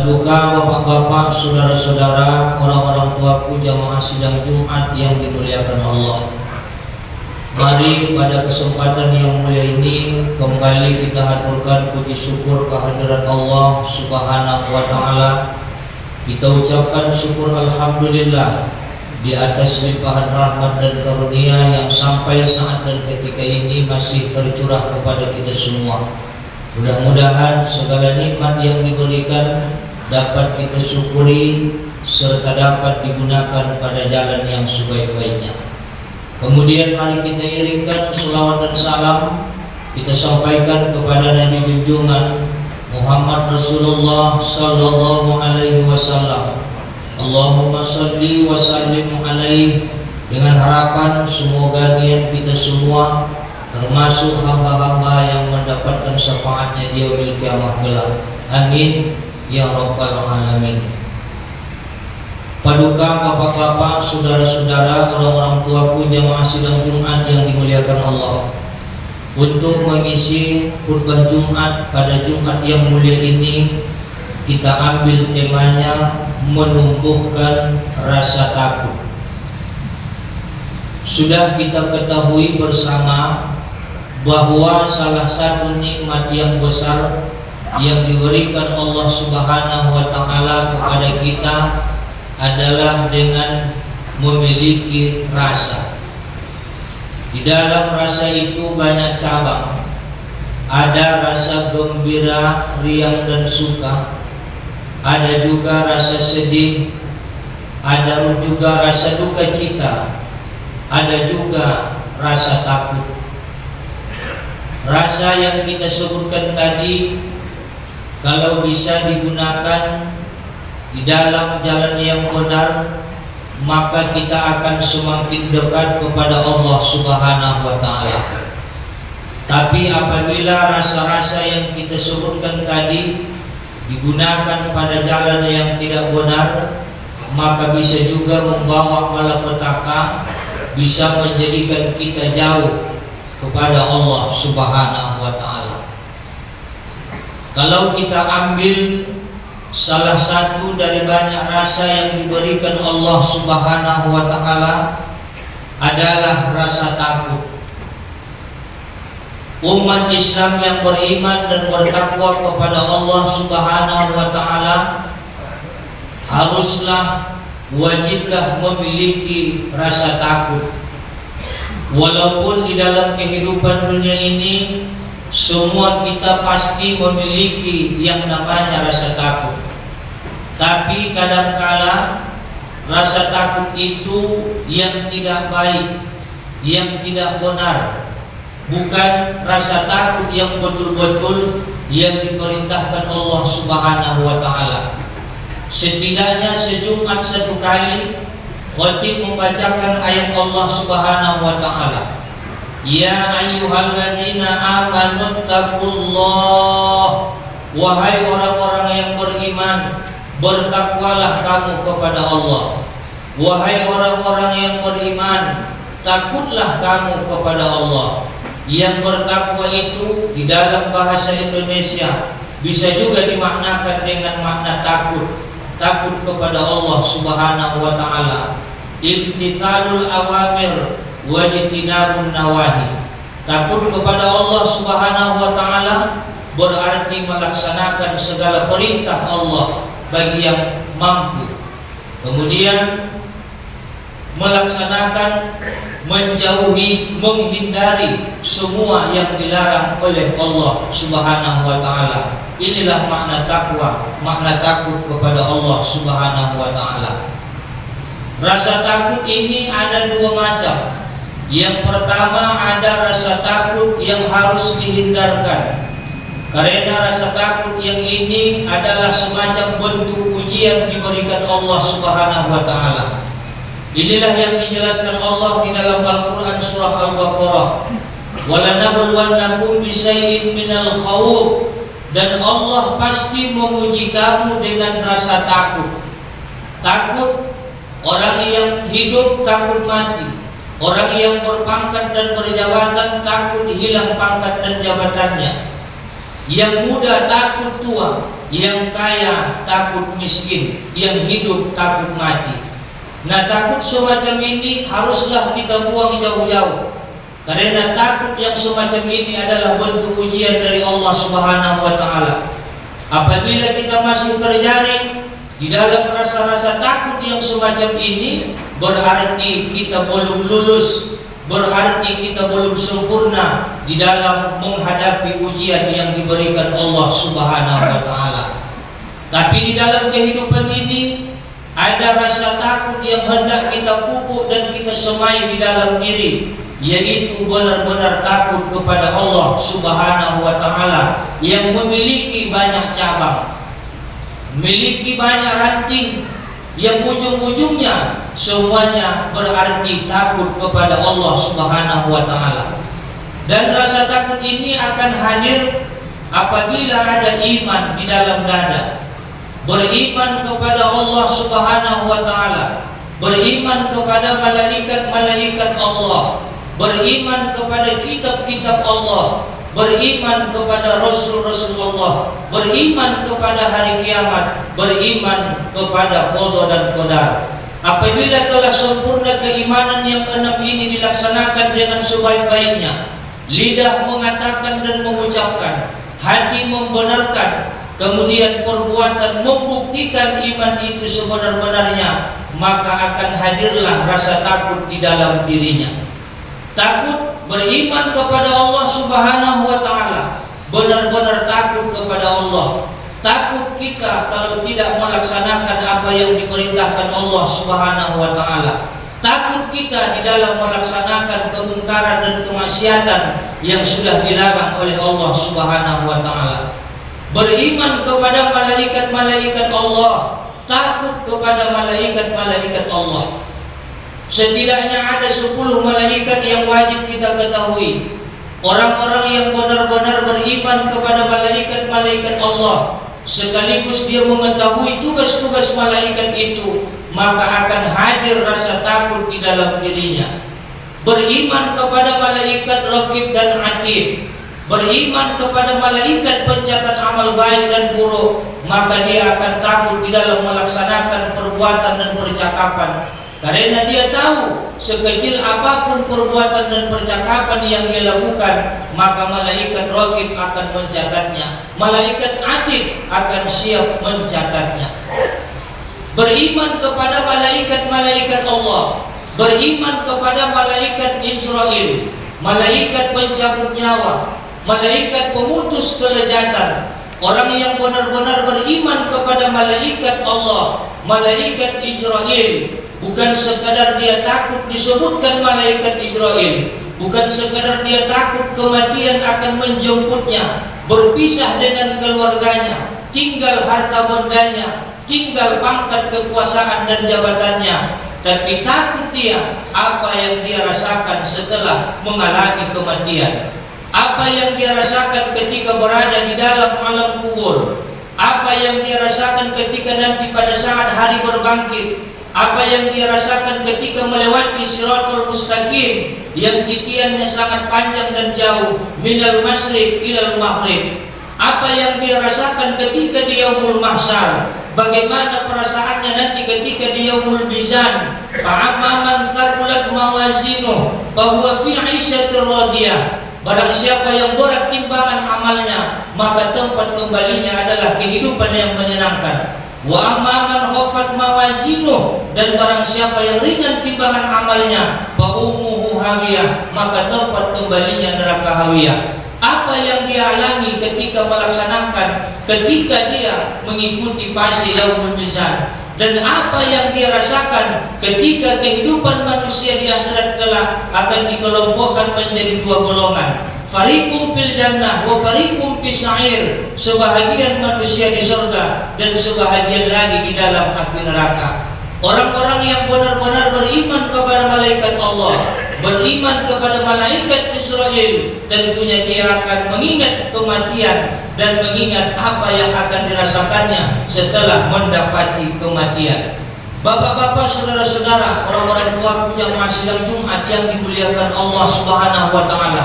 Paduka bapak-bapak, saudara-saudara, orang-orang tuaku jamaah sidang Jumat yang dimuliakan Allah. Mari pada kesempatan yang mulia ini kembali kita haturkan puji syukur kehadirat Allah Subhanahu wa Ta'ala. Kita ucapkan syukur alhamdulillah di atas limpahan rahmat dan karunia yang sampai saat dan ketika ini masih tercurah kepada kita semua. Mudah-mudahan segala nikmat yang diberikan dapat kita syukuri serta dapat digunakan pada jalan yang sebaik-baiknya. Kemudian mari kita iringkan selawat dan salam kita sampaikan kepada Nabi junjungan Muhammad Rasulullah sallallahu alaihi wasallam. Allahumma shalli wa sallim alaihi, dengan harapan semoga niat kita semua termasuk hamba-hamba yang mendapatkan syafaatnya di yaumil kiamah kelak. Amin ya rabbal alamin. Paduka bapak-bapak, saudara-saudara, orang-orang tuaku jamaah sidang Jumat yang dimuliakan Allah. Untuk mengisi khutbah Jumat pada Jumat yang mulia ini, kita ambil temanya menumbuhkan rasa takut. Sudah kita ketahui bersama bahwa salah satu nikmat yang besar yang diberikan Allah Subhanahu wa Ta'ala kepada kita adalah dengan memiliki rasa. Di dalam rasa itu banyak cabang. Ada rasa gembira, riang dan suka. Ada juga rasa sedih. Ada juga rasa duka cita. Ada juga rasa takut. Rasa yang kita sebutkan tadi kalau bisa digunakan di dalam jalan yang benar, maka kita akan semakin dekat kepada Allah Subhanahu wa Ta'ala. Tapi apabila rasa-rasa yang kita sebutkan tadi digunakan pada jalan yang tidak benar, maka bisa juga membawa malapetaka, bisa menjadikan kita jauh kepada Allah Subhanahu wa Ta'ala. Kalau kita ambil salah satu dari banyak rasa yang diberikan Allah Subhanahu wa Ta'ala adalah rasa takut. Umat Islam yang beriman dan bertakwa kepada Allah Subhanahu wa Ta'ala haruslah, wajiblah memiliki rasa takut. Walaupun di dalam kehidupan dunia ini semua kita pasti memiliki yang namanya rasa takut. Tapi kadangkala rasa takut itu yang tidak baik, yang tidak benar, bukan rasa takut yang betul-betul yang diperintahkan Allah Subhanahu wa Ta'ala. Setidaknya sejumat satu kali khatib membacakan ayat Allah Subhanahu wa Ta'ala. Ya ayyuhalladzina amanu taqullah, wahai orang-orang yang beriman, bertakwalah kamu kepada Allah. Wahai orang-orang yang beriman, takutlah kamu kepada Allah. Yang bertakwa itu di dalam bahasa Indonesia bisa juga dimaknakan dengan makna takut. Takut kepada Allah Subhanahu wa Ta'ala. Imtithalul awamir wajtinabun nawahi. Takut kepada Allah Subhanahu wa Ta'ala berarti melaksanakan segala perintah Allah bagi yang mampu. Kemudian melaksanakan, menjauhi, menghindari semua yang dilarang oleh Allah Subhanahu wa Ta'ala. Inilah makna takwa, makna takut kepada Allah Subhanahu wa Ta'ala. Rasa takut ini ada dua macam. Yang pertama ada rasa takut yang harus dihindarkan, karena rasa takut yang ini adalah semacam bentuk ujian diberikan Allah Subhanahu wa Ta'ala. Inilah yang dijelaskan Allah di dalam Al-Quran surah Al-Baqarah. وَلَنَبْلُوَنَّكُمْ بِشَيْءٍ مِنَ الْخَوْفِ, dan Allah pasti menguji kamu dengan rasa takut. Takut, orang yang hidup takut mati. Orang yang berpangkat dan berjabatan takut hilang pangkat dan jabatannya. Yang muda takut tua. yang kaya takut miskin, yang hidup takut mati. Nah, takut semacam ini haruslah kita buang jauh-jauh, karena takut yang semacam ini adalah bentuk ujian dari Allah Subhanahu wa Ta'ala. Apabila kita masih terjaring di dalam rasa-rasa takut yang semacam ini, berarti kita belum lulus, berarti kita belum sempurna di dalam menghadapi ujian yang diberikan Allah Subhanahu wa Ta'ala. Tapi di dalam kehidupan ini ada rasa takut yang hendak kita pupuk dan kita semai di dalam diri, yaitu benar-benar takut kepada Allah Subhanahu wa Ta'ala yang memiliki banyak cabang, memiliki banyak ranting, yang ujung-ujungnya semuanya berarti takut kepada Allah Subhanahu wa Ta'ala. Dan rasa takut ini akan hadir apabila ada iman di dalam dada. Beriman kepada Allah Subhanahu wa Ta'ala, beriman kepada malaikat-malaikat Allah, beriman kepada kitab-kitab Allah, beriman kepada Rasul-Rasul Allah, beriman kepada hari kiamat, beriman kepada qada dan qadar. Apabila telah sempurna keimanan yang keenam ini dilaksanakan dengan sebaik-baiknya, lidah mengatakan dan mengucapkan, hati membenarkan, kemudian perbuatan membuktikan iman itu sebenar-benarnya, maka akan hadirlah rasa takut di dalam dirinya. Takut beriman kepada Allah Subhanahu wa Ta'ala, benar-benar takut kepada Allah. Takut kita kalau tidak melaksanakan apa yang diperintahkan Allah Subhanahu wa Ta'ala. Takut kita di dalam melaksanakan kemungkaran dan kemaksiatan yang sudah dilarang oleh Allah Subhanahu wa Ta'ala. Beriman kepada malaikat-malaikat Allah, takut kepada malaikat-malaikat Allah. Setidaknya ada 10 malaikat yang wajib kita ketahui. Orang-orang yang benar-benar beriman kepada malaikat-malaikat Allah, sekaligus dia mengetahui tugas-tugas malaikat itu, maka akan hadir rasa takut di dalam dirinya. Beriman kepada malaikat Raqib dan Atid, beriman kepada malaikat pencatat amal baik dan buruk, maka dia akan takut di dalam melaksanakan perbuatan dan percakapan, karena dia tahu sekecil apapun perbuatan dan percakapan yang dia lakukan, maka malaikat Raqib akan mencatatnya, malaikat Atid akan siap mencatatnya. Beriman kepada malaikat-malaikat Allah, beriman kepada malaikat Israel, malaikat pencabut nyawa, malaikat pemutus kelezatan. Orang yang benar-benar beriman kepada malaikat Allah, malaikat Israel, bukan sekadar dia takut disebutkan malaikat Israel, bukan sekadar dia takut kematian akan menjemputnya, berpisah dengan keluarganya, tinggal harta bendanya, tinggal pangkat kekuasaan dan jabatannya, tapi takut dia apa yang dia rasakan setelah mengalami kematian, apa yang dia rasakan ketika berada di dalam alam kubur, apa yang dia rasakan ketika nanti pada saat hari berbangkit, apa yang dia rasakan ketika melewati Siratul Mustaqim yang titiannya sangat panjang dan jauh, minal masyriq ilal maghrib, apa yang dia rasakan ketika di yaumul mahsyar, bagaimana perasaannya nanti ketika di yaumul mizan. Fa'amma man thaqulat mawazinuhu fahuwa fi 'ishatir radiyah. Barang siapa yang berat timbangan amalnya, maka tempat kembalinya adalah kehidupan yang menyenangkan. Wa amma man khaffat mawazinuhu, dan barang siapa yang ringan timbangan amalnya, fa ummuhu hawiyah, maka tempat kembalinya neraka hawiyah. Apa yang dia alami ketika melaksanakan, ketika dia mengikuti fase yaumul mizan, dan apa yang dia rasakan ketika kehidupan manusia di akhirat kelak akan dikelompokkan menjadi 2 golongan. Fariqum fil jannah wa fariqum fis sa'ir. Sebahagian manusia di surga dan sebahagian lagi di dalam api neraka. Orang-orang yang benar-benar beriman kepada malaikat Allah, beriman kepada malaikat Israel, tentunya dia akan mengingat kematian dan mengingat apa yang akan dirasakannya setelah mendapati kematian. Bapak-bapak, saudara-saudara, orang-orang tua jamaah sidang Jumat yang dimuliakan Allah Subhanahu wa Ta'ala,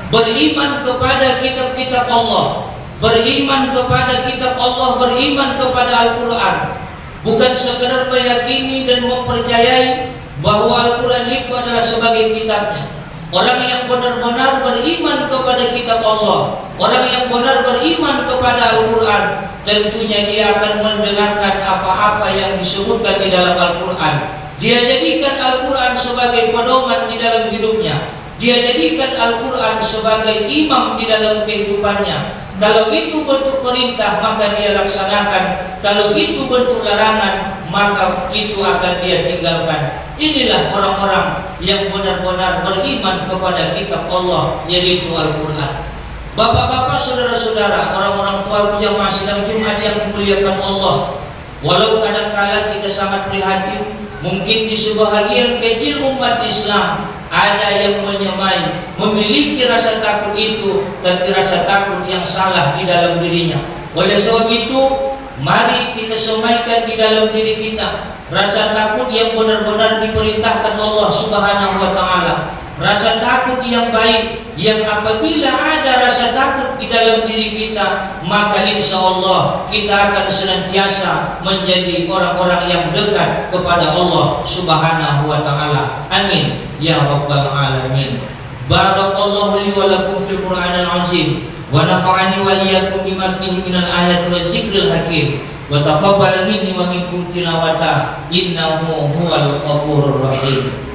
beriman kepada kitab-kitab Allah, beriman kepada kitab Allah, beriman kepada Al-Quran, bukan sekedar meyakini dan mempercayai bahwa Al-Quran itu adalah sebagai kitabnya. Orang yang benar-benar beriman kepada kitab Allah, orang yang benar beriman kepada Al-Quran, tentunya dia akan mendengarkan apa-apa yang disebutkan di dalam Al-Quran. Dia jadikan Al-Quran sebagai pedoman di dalam hidupnya. Dia jadikan Al-Quran sebagai imam di dalam kehidupannya. Kalau itu bentuk perintah, maka dia laksanakan. Kalau itu bentuk larangan, maka itu akan dia tinggalkan. Inilah orang-orang yang benar-benar beriman kepada kitab Allah, yaitu Al-Quran. Bapak-bapak, saudara-saudara, orang-orang tua jamaah sidang Jumat yang dimuliakan Allah, walau kadang-kala kita sangat prihatin, mungkin di sebahagian kecil umat Islam ada yang menyemai, memiliki rasa takut itu, tapi rasa takut yang salah di dalam dirinya. Oleh sebab itu, mari kita semaikan di dalam diri kita rasa takut yang benar-benar diperintahkan Allah Subhanahu wa Ta'ala. Rasa takut yang baik, yang apabila ada rasa takut di dalam diri kita, maka insya Allah kita akan senantiasa menjadi orang-orang yang dekat kepada Allah Subhanahu wa Ta'ala. Amin ya rabbal alamin. Barakallahu li wa lakum fil Qur'anil azim, wa nafa'ani wa iyyakum bima fihi minal ayati wa zikril hakim, wa taqabbal minni wa minkum tilawata, innahu huwal ghafurur rahim.